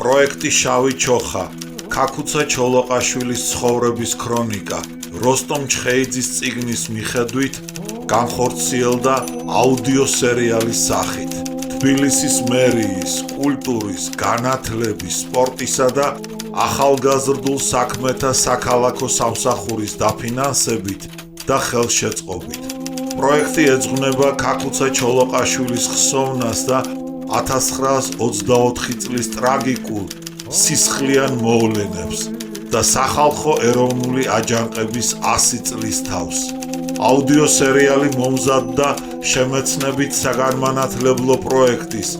პროექტი შავი ჩოხა, ქაქუცა ჩოლოყაშვილის ცხოვრების ქრონიკა, როსტომ ჩხეიძის წიგნის მიხედვით განხორციელდა აუდიო სერიალის სახით. თბილისის მერიის, კულტურის, განათლების, სპორტისა და ახალგაზრდულ საქმეთა საქალაქო სამსახურის დაფინანსებით და ხელშეწყობით. პროექტი ეძღვნება ქაქუცა ჩოლოყაშვილის ხსოვნას და 1924 წლის ტრაგიკულ სისხლიან მოვლენებს და სახალხო ეროვნული აჯანყების 100 წლის თავს. აუდიო სერიალი მომზადდა შემეცნებით საგანმანათლებლო პროექტის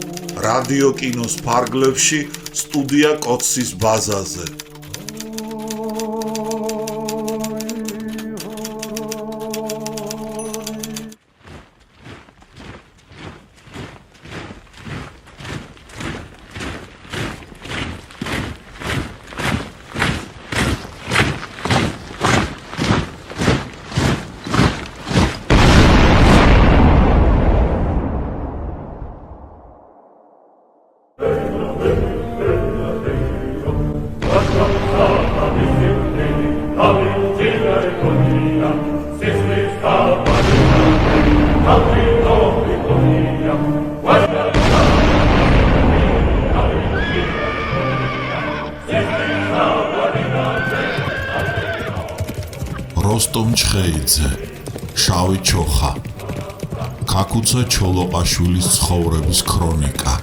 რადიო კინოს ფარგლებში სტუდია კოცის ბაზაზე. როსტომ ჩხეიძე, შავი ჩოხა, ქაქუცა ჩოლოყაშვილის ცხოვრების ქრონიკა.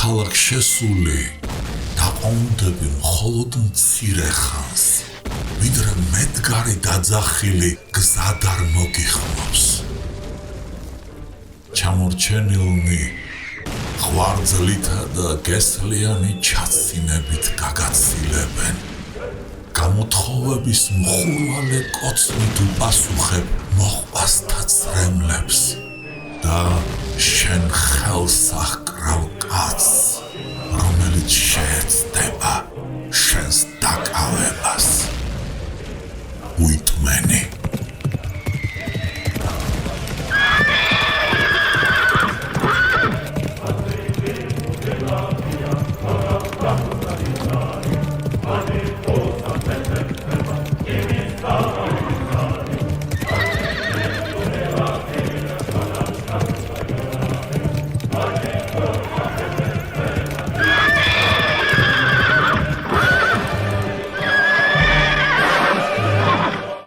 ქალაქ შესული დაყრდნები მხოლოდ მცირე ხანს, ვიდრე მედგარი დაძახილი გზად არ მოგიხმობს. ჩამორჩენილნი ღვარძლითა და გესლიანი ჩაცინებით გაგაცილებენ. გამოთხოვების მხურვალე კოცნით უპასუხებ მოყვასთა წრემლებს და შენ ხელს აღკრავ კაცს, რომელიც შეეცდება შენს დაკავებას. უიტმენი.